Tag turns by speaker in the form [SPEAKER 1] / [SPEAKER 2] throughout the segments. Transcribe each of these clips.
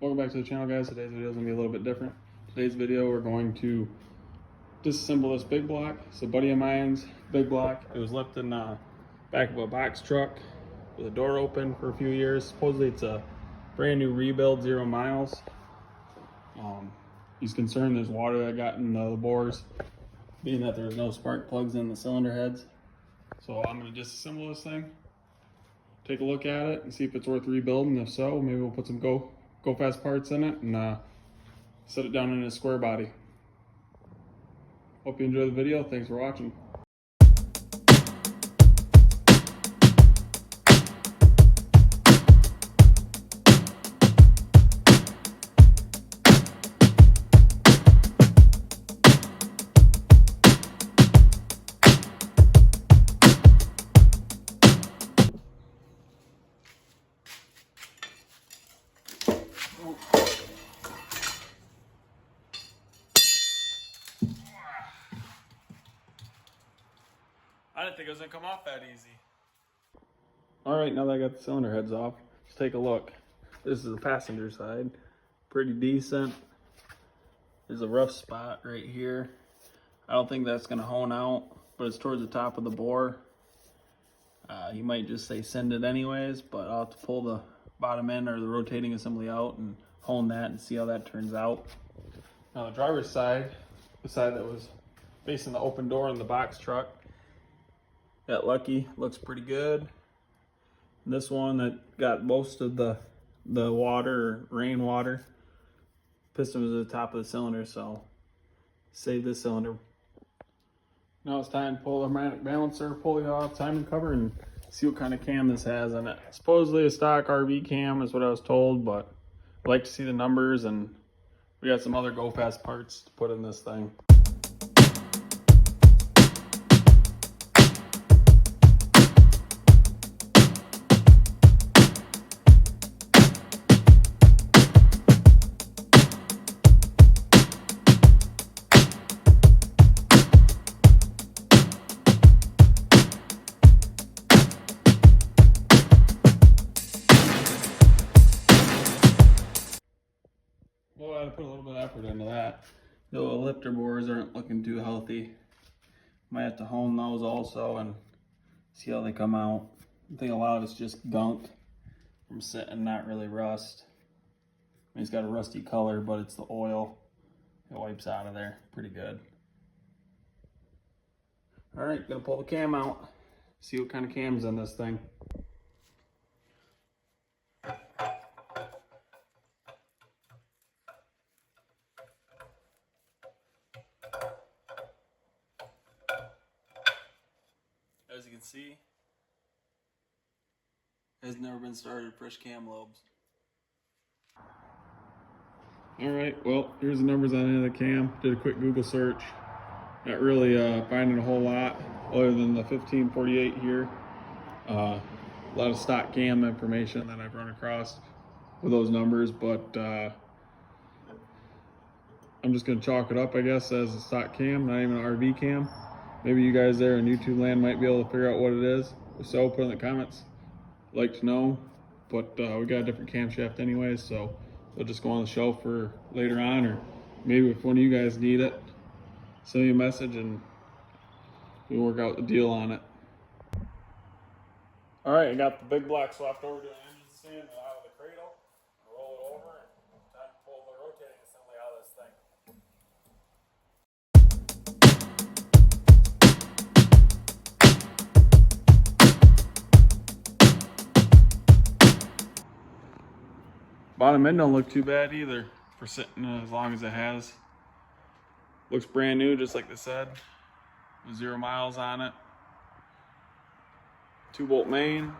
[SPEAKER 1] Welcome back to the channel, guys. Today's video is going to be a little bit different. Today's video we're going to disassemble this big block. It's a buddy of mine's big block. It was left in the back of a box truck with a door open for a few years. Supposedly it's a brand new rebuild, 0 miles. He's concerned there's water that got in the bores, being that there's no spark plugs in the cylinder heads. So I'm going to disassemble this thing, take a look at it and see if it's worth rebuilding. If so, maybe we'll put some go fast parts in it and set it down in a square body. Hope you enjoy the video. Thanks for watching. I didn't think it was gonna come off that easy. All right, now that I got the cylinder heads off, let's take a look. This is the passenger side, pretty decent. There's a rough spot right here. I don't think that's gonna hone out, but it's towards the top of the bore. You might just say send it anyways, but I'll have to pull the bottom end or the rotating assembly out and hone that and see how that turns out. Now the driver's side, the side that was facing the open door in the box truck, got lucky, looks pretty good. And this one that got most of the water, rainwater, piston was at the top of the cylinder, so save this cylinder. Now it's time to pull the magnetic balancer, pull the off timing cover, and see what kind of cam this has in it. Supposedly a stock RV cam is what I was told, but I'd like to see the numbers, and we got some other go fast parts to put in this thing. Well, I had to put a little bit of effort into that. The lifter bores aren't looking too healthy. Might have to hone those also and see how they come out. I think a lot of it's just gunk from sitting, not really rust. I mean, it's got a rusty color, but it's the oil. It wipes out of there pretty good. All right, gonna pull the cam out. See what kind of cam's in this thing. As you can see, it has never been started, fresh cam lobes. Alright, well, here's the numbers on the end of the cam. Did a quick Google search. Not really finding a whole lot other than the 1548 here. A lot of stock cam information that I've run across with those numbers, but I'm just going to chalk it up, I guess, as a stock cam, not even an RV cam. Maybe you guys there in YouTube land might be able to figure out what it is. If so, put in the comments. I'd like to know. But we got a different camshaft anyways, so we'll just go on the shelf for later on, or maybe if one of you guys need it, send me a message and we'll work out the deal on it. All right, I got the big block swapped over to an engine stand and out of the cradle. Roll it over and time to pull the rotating assembly out of this thing. Bottom end don't look too bad either for sitting as long as it has. Looks brand new, just like they said. 0 miles on it. 2-bolt main.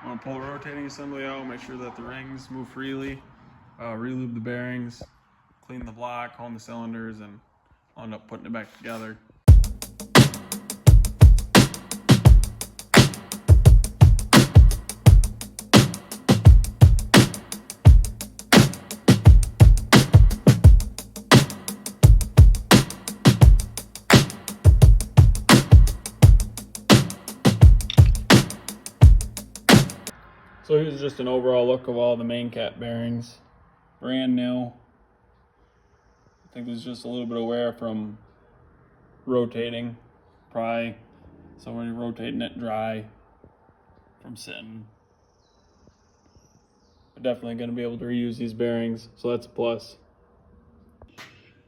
[SPEAKER 1] I'm gonna pull the rotating assembly out, make sure that the rings move freely, relube the bearings, clean the block, hone the cylinders, and I'll end up putting it back together. So here's just an overall look of all the main cap bearings. brand new. I think there's just a little bit of wear from rotating, probably somebody rotating it dry from sitting. But definitely going to be able to reuse these bearings, so that's a plus.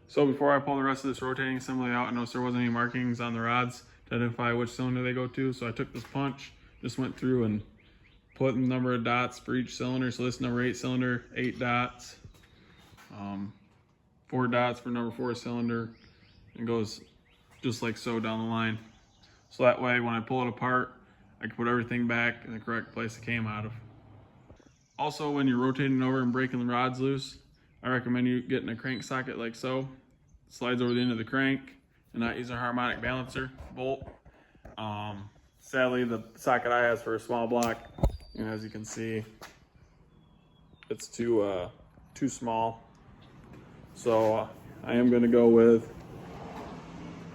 [SPEAKER 1] So before I pull the rest of this rotating assembly out, I noticed there wasn't any markings on the rods to identify which cylinder they go to, so I took this punch, just went through and put the number of dots for each cylinder. So this number 8 cylinder, 8 dots, 4 dots for number 4 cylinder, and goes just like so down the line. So that way when I pull it apart, I can put everything back in the correct place it came out of. Also, when you're rotating over and breaking the rods loose, I recommend you getting a crank socket like so. Slides over the end of the crank and not using a harmonic balancer bolt. Sadly, the socket I have for a small block, and as you can see, it's too small. So I am going to go with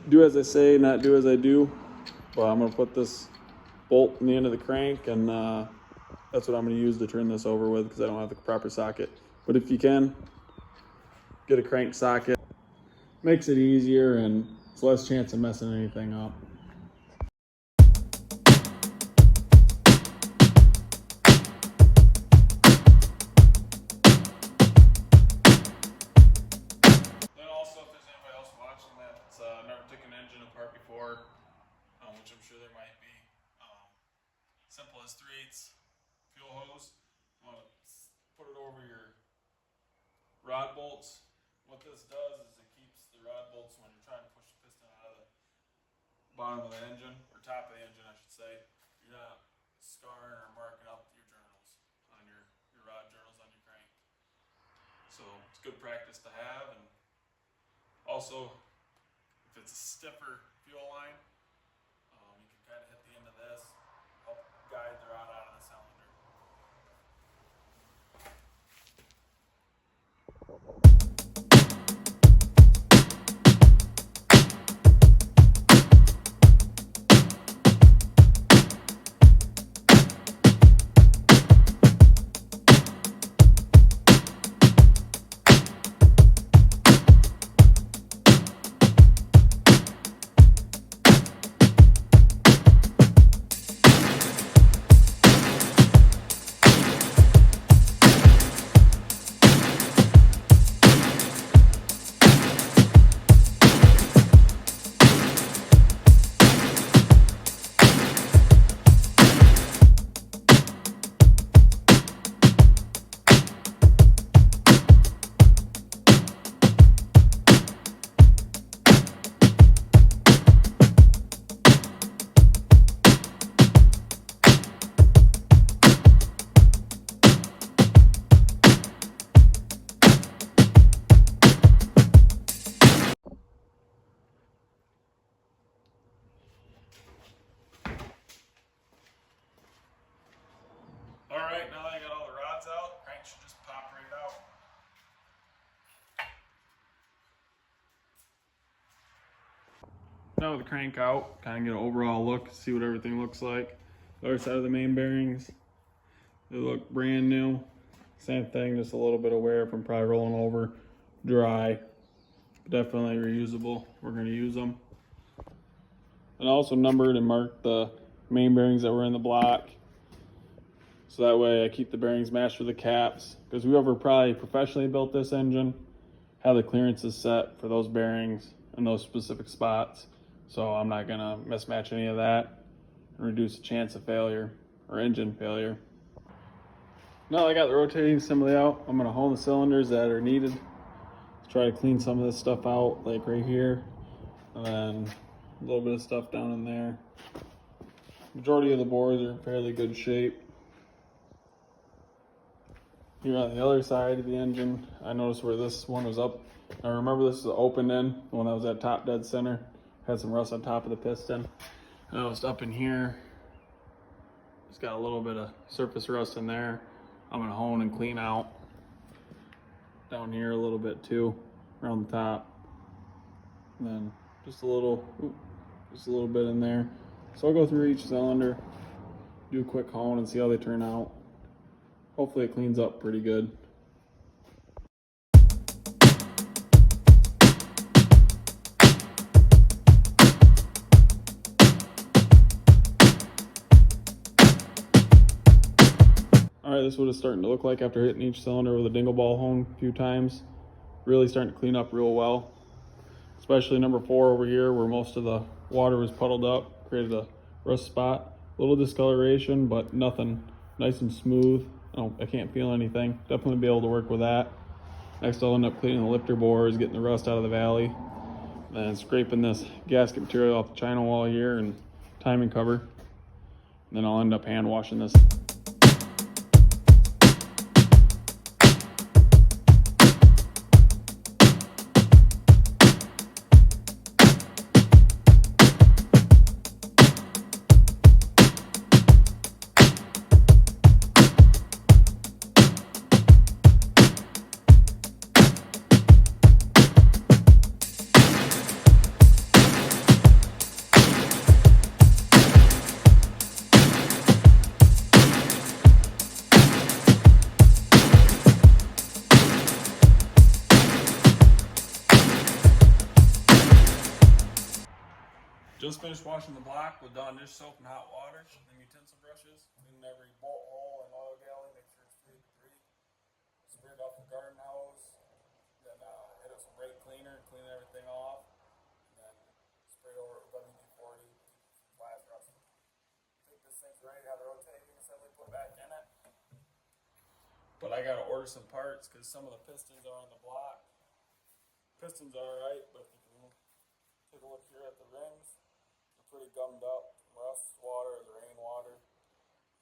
[SPEAKER 1] do as I say, not do as I do. But I'm going to put this bolt in the end of the crank, and that's what I'm going to use to turn this over with because I don't have the proper socket. But if you can, get a crank socket. Makes it easier and it's less chance of messing anything up. Then also, if there's anybody else watching that's never taken an engine apart before, which I'm sure there might be, simple as 3/8 fuel hose. Put it over your rod bolts. What this does is it keeps the rod bolts, when you're trying to push the piston out of the bottom of the engine, or top of the engine I should say, you're not scarring or marking up your journals on your rod journals on your crank. So it's good practice to have. And also, if it's a stiffer fuel line, you can kind of hit the end of this, help guide the rod out of the cylinder. Alright, now that I got all the rods out, crank should just pop right out. Now with the crank out, kind of get an overall look, see what everything looks like. The other side of the main bearings, they look brand new. Same thing, just a little bit of wear from probably rolling over, dry. Definitely reusable, we're going to use them. And also numbered and marked the main bearings that were in the block. So that way I keep the bearings matched with the caps, because whoever probably professionally built this engine had the clearances set for those bearings in those specific spots. So I'm not gonna mismatch any of that and reduce the chance of failure or engine failure. Now that I got the rotating assembly out, I'm gonna hone the cylinders that are needed. Try to clean some of this stuff out, like right here, and then a little bit of stuff down in there. Majority of the bores are in fairly good shape. Here on the other side of the engine, I noticed where this one was up. I remember this is the open end, the one that was at top dead center. Had some rust on top of the piston. I noticed up in here, it's got a little bit of surface rust in there. I'm gonna hone and clean out. Down here a little bit too, around the top. And then just a little bit in there. So I'll go through each cylinder, do a quick hone and see how they turn out. Hopefully it cleans up pretty good. All right, this is what it's starting to look like after hitting each cylinder with a dingle ball hone a few times. Really starting to clean up real well. Especially number 4 over here where most of the water was puddled up, created a rust spot. A little discoloration, but nothing, nice and smooth. Oh, I can't feel anything. Definitely be able to work with that. Next I'll end up cleaning the lifter bores, getting the rust out of the valley, and scraping this gasket material off the china wall here and timing cover. And then I'll end up hand washing this. Just finished washing the block with Dawn dish soap and hot water and utensil brushes. Cleaning every bolt hole and oil galley, make sure it's free of debris. Sprayed off the garden hose. Then hit it with some brake cleaner, clean everything off. And then sprayed over it with WD-40, flash rust. I think this thing's ready to have the rotating assembly put back in it. But I gotta order some parts because some of the pistons are on the block. Pistons are alright, but if you can take a look here at the rings, pretty gummed up, rust water, the rain water,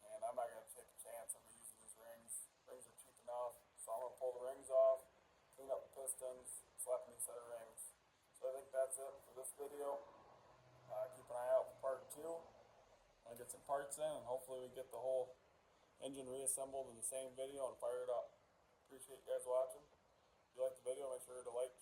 [SPEAKER 1] and I'm not going to take a chance of using these rings. Rings are cheap enough, so I'm going to pull the rings off, clean up the pistons, slap a new set of rings. So I think that's it for this video. Keep an eye out for part 2. I'll get some parts in, and hopefully we get the whole engine reassembled in the same video and fire it up. Appreciate you guys watching. If you like the video, make sure to like,